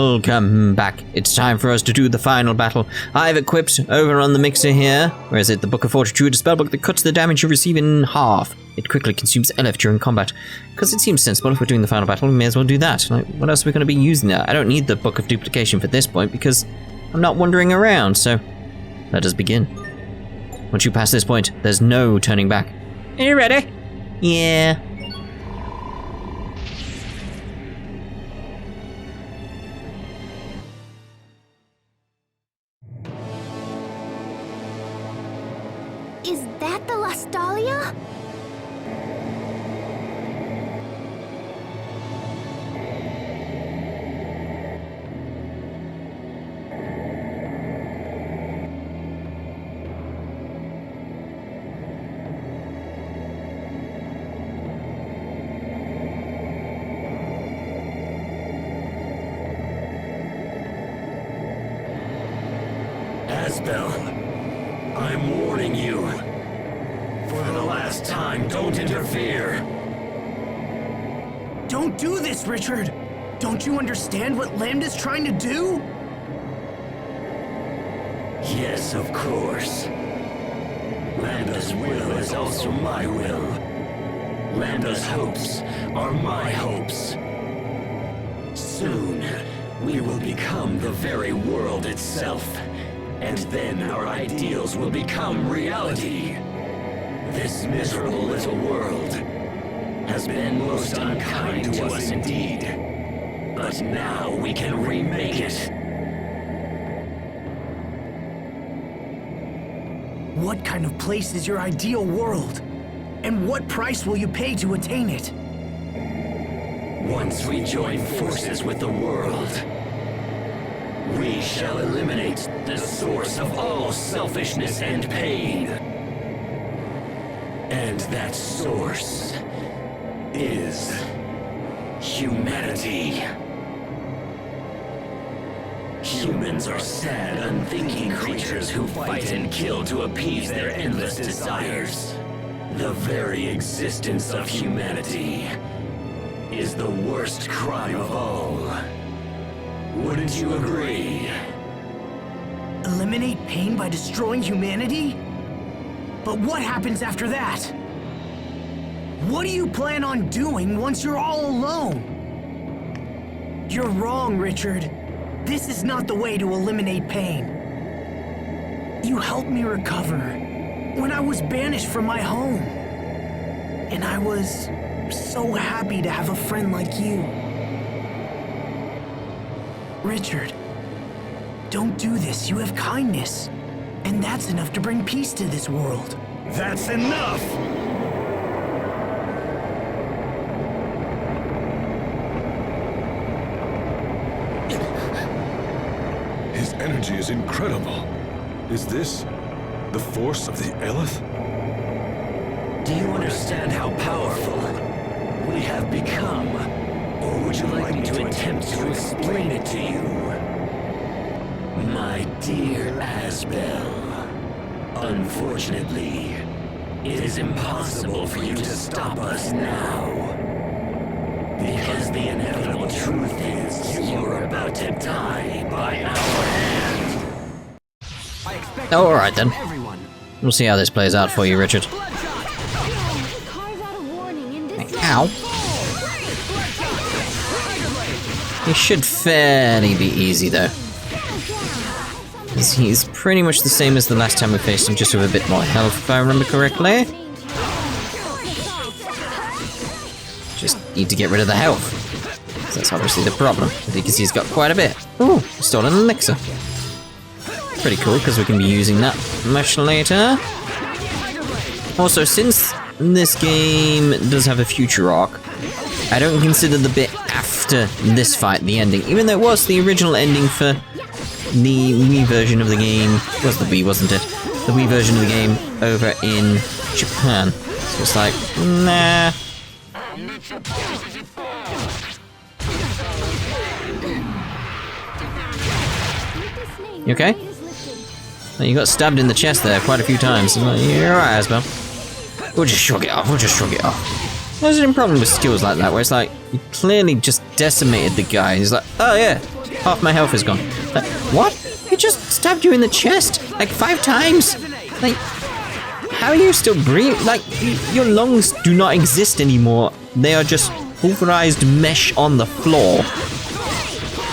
Welcome back. It's time for us to do the final battle. I've equipped over on the mixer here. Where is it? The Book of Fortitude, a spellbook that cuts the damage you receive in half. It quickly consumes LF during combat. Because it seems sensible if we're doing the final battle, we may as well do that. Like, what else are we going to be using that? I don't need the Book of Duplication for this point because I'm not wandering around, so let us begin. Once you pass this point, there's no turning back. Are you ready? Yeah. Is that the Lastalia? Asbel, I'm warning you. For the last time, don't interfere. Don't do this, Richard! Don't you understand what Lambda's trying to do? Yes, of course. Lambda's will is also my will. Lambda's hopes are my hopes. Soon, we will become the very world itself. And then our ideals will become reality. This miserable little world has been most unkind to us indeed. But now we can remake it. What kind of place is your ideal world? And what price will you pay to attain it? Once we join forces with the world, we shall eliminate the source of all selfishness and pain. And that source is humanity. Humans are sad, unthinking creatures who fight and kill to appease their endless desires. The very existence of humanity is the worst crime of all. Wouldn't you agree? Eliminate pain by destroying humanity? But what happens after that? What do you plan on doing once you're all alone? You're wrong, Richard. This is not the way to eliminate pain. You helped me recover when I was banished from my home. And I was so happy to have a friend like you. Richard, don't do this. You have kindness. And that's enough to bring peace to this world. That's enough! His energy is incredible. Is this the force of the Eleth? Do you understand how powerful we have become? Or would you like me to attempt to explain it to you? My dear Asbel, unfortunately, it is impossible for you to stop us now. Because the inevitable truth is you're about to die by our hand. Oh, alright then. We'll see how this plays out for you, Richard. Ow. He should fairly be easy though. He's pretty much the same as the last time we faced him, just with a bit more health if I remember correctly. Just need to get rid of the health. That's obviously the problem, because he's got quite a bit. Ooh, stolen elixir. Pretty cool, because we can be using that much later. Also, since this game does have a future arc, I don't consider the bit after this fight the ending, even though it was the original ending for the Wii version of the game. It was the Wii, wasn't it? The Wii version of the game over in Japan. So it's like, nah. You okay? You got stabbed in the chest there quite a few times. You're alright, Asbel. We'll just shrug it off, There's a problem with skills like that, where it's like, you clearly just decimated the guy, and he's like, oh yeah, half my health is gone. Like, what? He just stabbed you in the chest like 5 times. Like, how are you still breathing? Like, your lungs do not exist anymore. They are just pulverized mesh on the floor.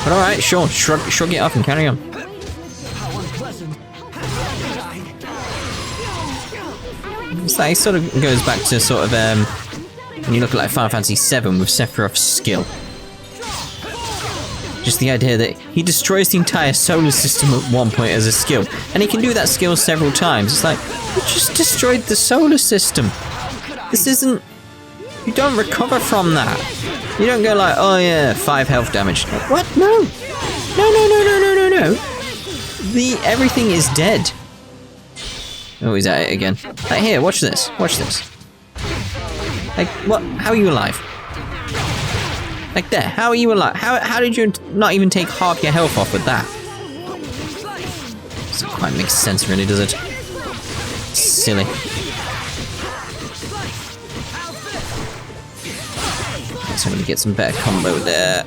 But alright, sure, shrug it off and carry on. It's like, it sort of goes back to sort of, when you look at like Final Fantasy VII with Sephiroth's skill. Just the idea that he destroys the entire solar system at one point as a skill. And he can do that skill several times. It's like, you just destroyed the solar system. This isn't... You don't recover from that. You don't go like, oh yeah, 5 health damage. Like, what? No. No. Everything is dead. Oh, he's at it again. Like, here, watch this. Watch this. Like, what? How are you alive? Like there, how are you alive? How did you not even take half your health off with that? Doesn't quite make sense really, does it? Silly. So I'm gonna get some better combo there.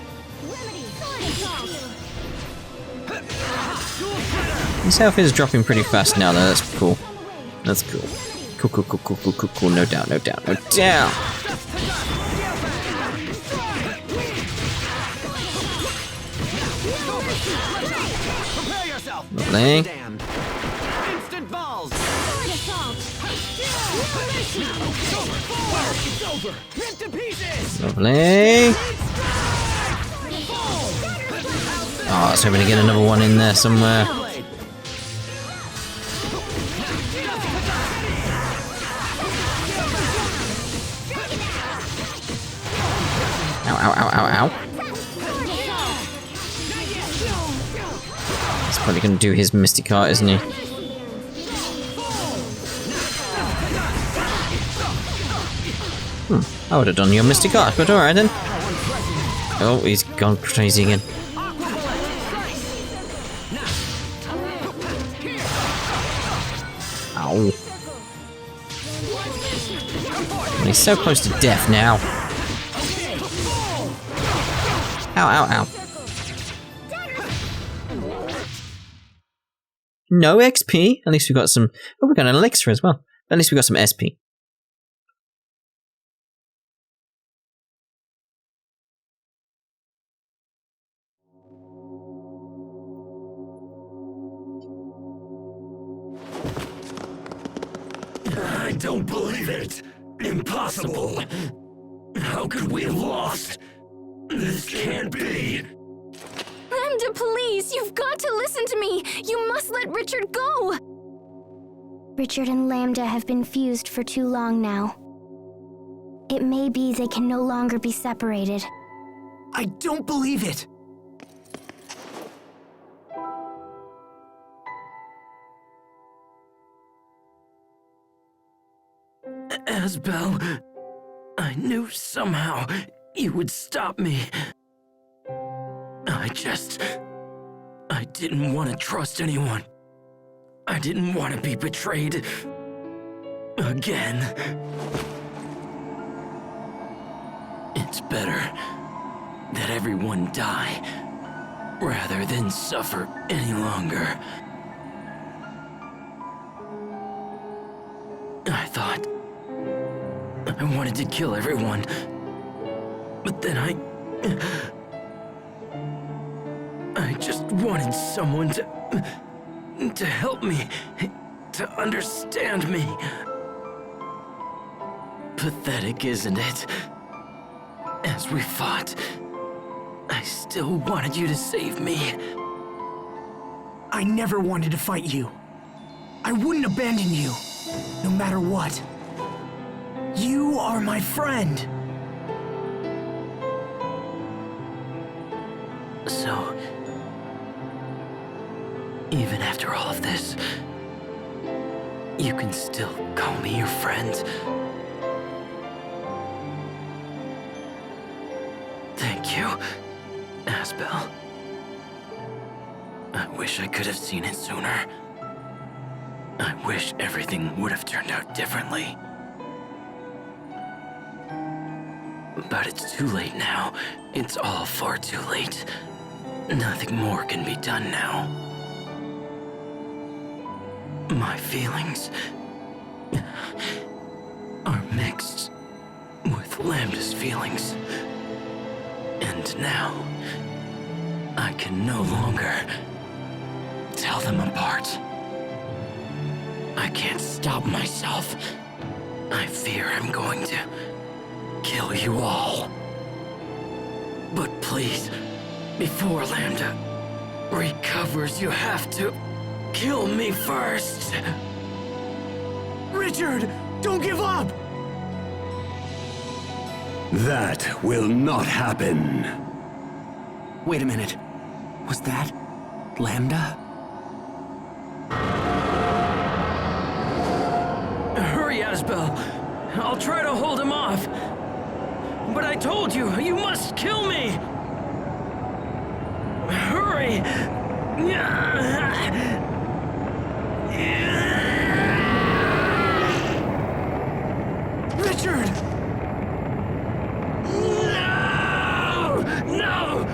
His health is dropping pretty fast now though, that's cool. That's cool. Cool, no doubt. Lovely. Lovely. Oh, I was hoping to get another one in there somewhere. Ow. He's probably gonna do his Mystic Art, isn't he? I would have done your Mystic Art, but alright then. Oh, he's gone crazy again. Ow. He's so close to death now. Ow. No XP? At least we got some... Oh, we got an elixir as well. At least we got some SP. I don't believe it. Impossible. How could we have lost? This can't be. Lambda, please! You've got to listen to me! You must let Richard go! Richard and Lambda have been fused for too long now. It may be they can no longer be separated. I don't believe it! Asbel, I knew somehow you would stop me. I didn't want to trust anyone. I didn't want to be betrayed again. It's better that everyone die rather than suffer any longer. I thought I wanted to kill everyone, but then I just wanted someone to help me, to understand me. Pathetic, isn't it? As we fought, I still wanted you to save me. I never wanted to fight you. I wouldn't abandon you, no matter what. You are my friend. So, even after all of this, you can still call me your friend? Thank you, Asbel. I wish I could have seen it sooner. I wish everything would have turned out differently. But it's too late now. It's all far too late. Nothing more can be done now. My feelings are mixed with Lambda's feelings. And now, I can no longer tell them apart. I can't stop myself. I fear I'm going to kill you all. But please, before Lambda recovers, you have to kill me first. Richard, don't give up! That will not happen. Wait a minute. Was that Lambda? Hurry, Asbel. I'll try to hold him off. But I told you, you must kill me! Hurry! Richard! No! No!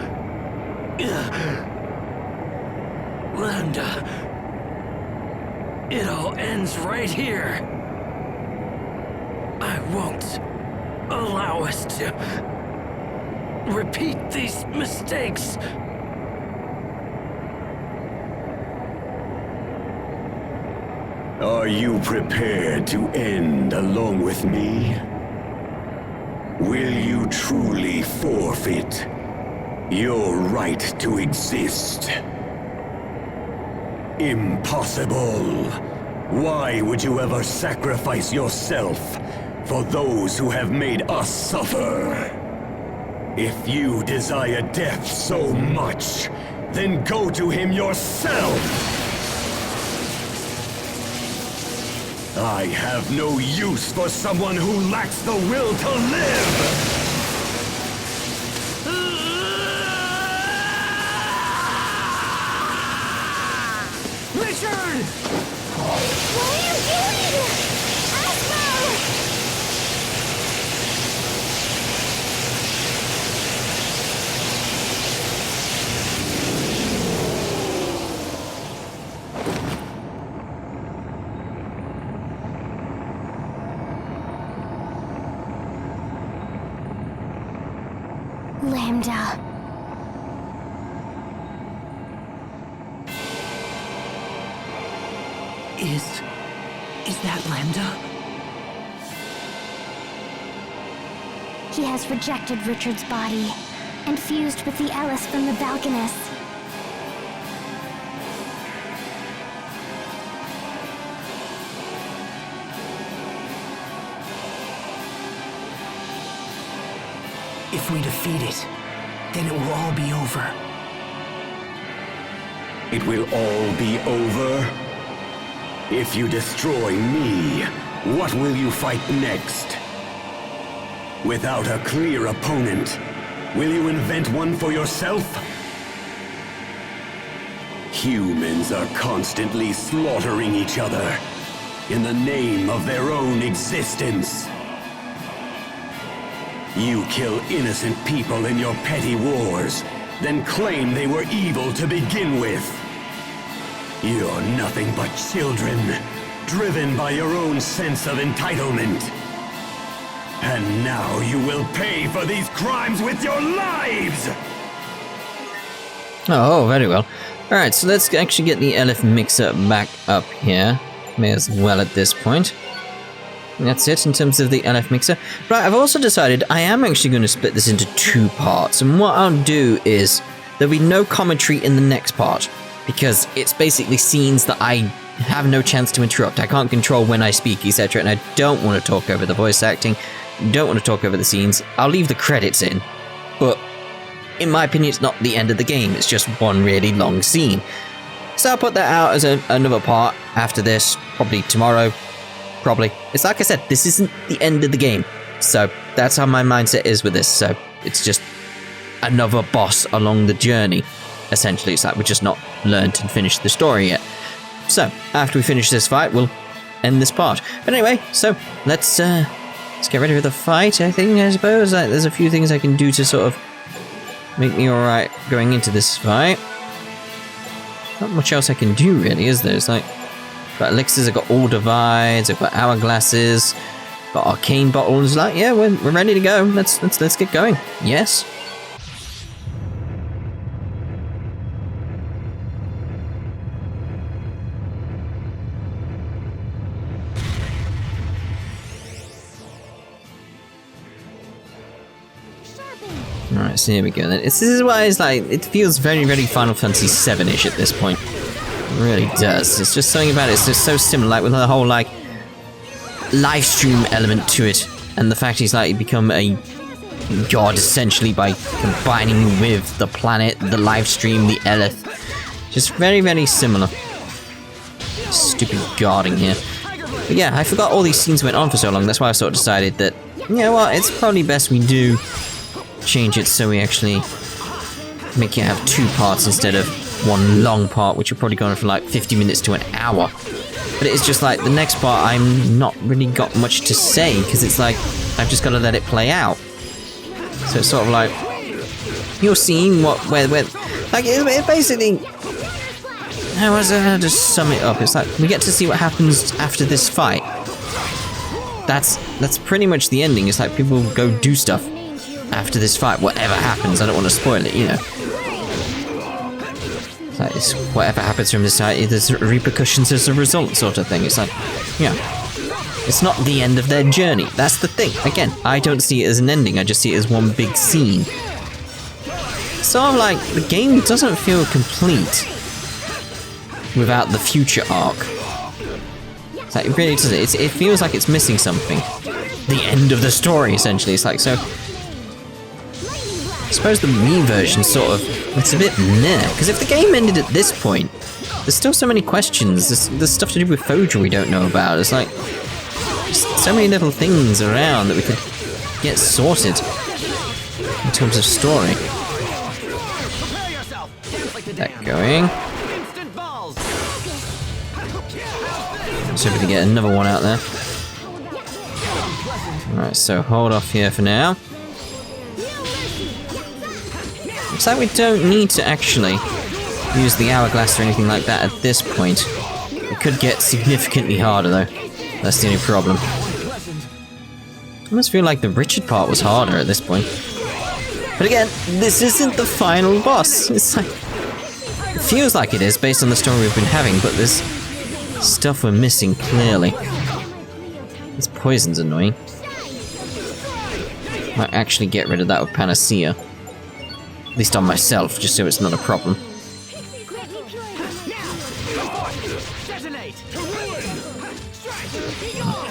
Lambda. It all ends right here. I won't allow us to repeat these mistakes. Are you prepared to end along with me? Will you truly forfeit your right to exist? Impossible! Why would you ever sacrifice yourself for those who have made us suffer? If you desire death so much, then go to him yourself! I have no use for someone who lacks the will to live! Richard! What are you doing? Asbel! Lambda. Is that Lambda? He has rejected Richard's body and fused with the Ellis from the Valkanus. If we defeat it, then it will all be over. It will all be over? If you destroy me, what will you fight next? Without a clear opponent, will you invent one for yourself? Humans are constantly slaughtering each other in the name of their own existence. You kill innocent people in your petty wars, then claim they were evil to begin with. You're nothing but children, driven by your own sense of entitlement. And now you will pay for these crimes with your lives! Oh, very well. Alright, so let's actually get the LF mixer back up here. May as well at this point. That's it in terms of the LF mixer. Right, I've also decided I am actually going to split this into 2 parts. And what I'll do is, there'll be no commentary in the next part. Because it's basically scenes that I have no chance to interrupt. I can't control when I speak, etc. And I don't want to talk over the voice acting. Don't want to talk over the scenes. I'll leave the credits in. But in my opinion, it's not the end of the game. It's just one really long scene. So I'll put that out as another part after this. Probably tomorrow. Probably. It's like I said, this isn't the end of the game. So that's how my mindset is with this. So it's just another boss along the journey. Essentially, it's like we've just not learned and finished the story yet. So, after we finish this fight, we'll end this part. But anyway, so let's get ready for the fight, I suppose. There's a few things I can do to sort of make me alright going into this fight. Not much else I can do, really, is there? It's like, I've got elixirs, I've got all divides, I've got hourglasses, got arcane bottles. Like, yeah, we're ready to go. Let's get going. Yes. Alright, so here we go then. This is why it's like, it feels very, very Final Fantasy VII-ish at this point. It really does. It's just something about it, it's just so similar, like with the whole, like, live stream element to it. And the fact he's like, become a god, essentially, by combining with the planet, the live stream, the Eleth. Just very, very similar. Stupid guarding here. But yeah, I forgot all these scenes went on for so long, that's why I sort of decided that, you know what, it's probably best we do change it so we actually make it have 2 parts instead of 1 long part, which are probably going for like 50 minutes to an hour. But it's just like, the next part I'm not really got much to say, because it's like, I've just got to let it play out. So it's sort of like, you're seeing where, like, it basically, how to sum it up? It's like, we get to see what happens after this fight. That's pretty much the ending. It's like, people go do stuff after this fight, whatever happens. I don't want to spoil it, you know. It's like, it's whatever happens from this fight, there's repercussions as a result, sort of thing. It's like, yeah, it's not the end of their journey. That's the thing. Again, I don't see it as an ending. I just see it as one big scene. Sort of like, the game doesn't feel complete without the future arc. It's like, it really doesn't. It feels like it's missing something. The end of the story, essentially. It's like, so I suppose the Wii version sort of, it's a bit meh, because if the game ended at this point, there's still so many questions, there's stuff to do with Foja we don't know about. It's like, just so many little things around that we could get sorted in terms of story. Get that going. See if we can get another one out there. Alright, so hold off here for now. Looks like we don't need to actually use the hourglass or anything like that at this point. It could get significantly harder though. That's the only problem. I almost feel like the Richard part was harder at this point. But again, this isn't the final boss. It's like, it feels like it is based on the story we've been having, but there's stuff we're missing clearly. This poison's annoying. Might actually get rid of that with Panacea. At least on myself, just so it's not a problem.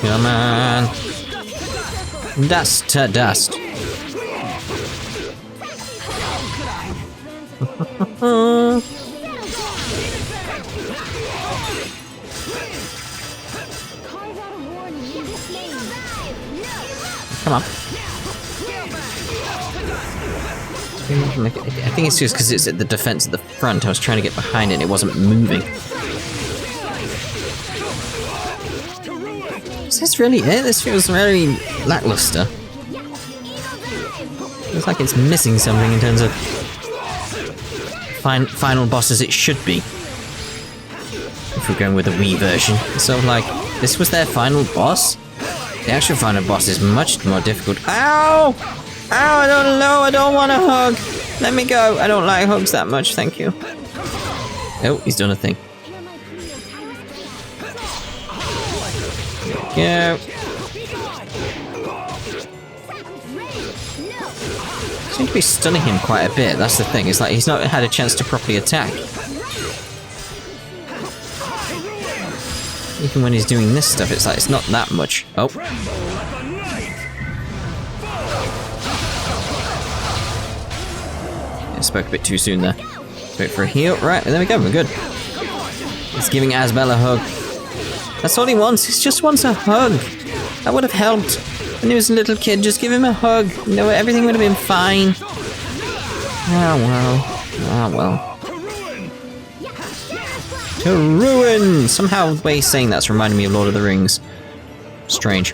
Come on. Dust to dust. Come on. I think it's just because it's at the defense at the front. I was trying to get behind it and it wasn't moving. Is this really it? This feels very lackluster. Feels like it's missing something in terms of final boss as it should be. If we're going with the Wii version. It's sort of like, this was their final boss? The actual final boss is much more difficult. Ow! Ow, I don't know, I don't want a hug. Let me go. I don't like hugs that much, thank you. Oh, he's done a thing. There we go. Seem to be stunning him quite a bit, that's the thing. It's like he's not had a chance to properly attack. Even when he's doing this stuff, it's like it's not that much. Oh. I spoke a bit too soon there. Let's wait for a heal. Right, there we go, we're good. It's giving Asbel a hug. That's all he wants, he just wants a hug. That would have helped. When he was a little kid, just give him a hug. You know, everything would have been fine. Ah well. Ah well. To ruin! Somehow the way he's saying that's reminding me of Lord of the Rings. Strange.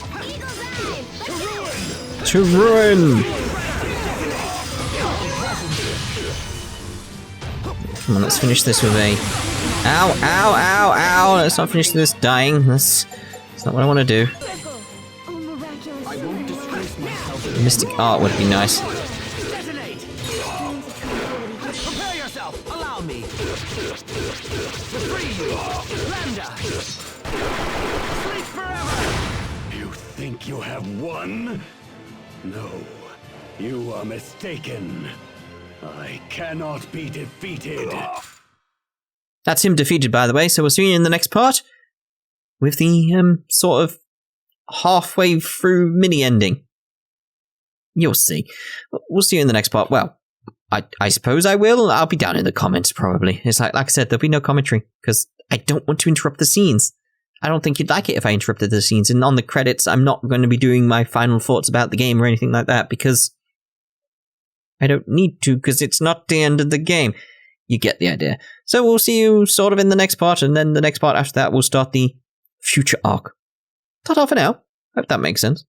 To ruin! Come on, let's finish this with a... Ow, ow, ow, ow! Let's not finish this dying. That's not what I want to do. Mystic art would be nice. Detonate! Prepare yourself! Allow me! To free you! Lambda! Sleep forever! You think you have won? No, you are mistaken. I cannot be defeated. That's him defeated, by the way, so we'll see you in the next part with the, sort of halfway through mini-ending. You'll see. We'll see you in the next part. Well, I suppose I will. I'll be down in the comments, probably. It's like I said, there'll be no commentary, because I don't want to interrupt the scenes. I don't think you'd like it if I interrupted the scenes, and on the credits, I'm not going to be doing my final thoughts about the game or anything like that, because I don't need to, because it's not the end of the game. You get the idea. So we'll see you sort of in the next part, and then the next part after that, we'll start the future arc. Ta-ta for now. Hope that makes sense.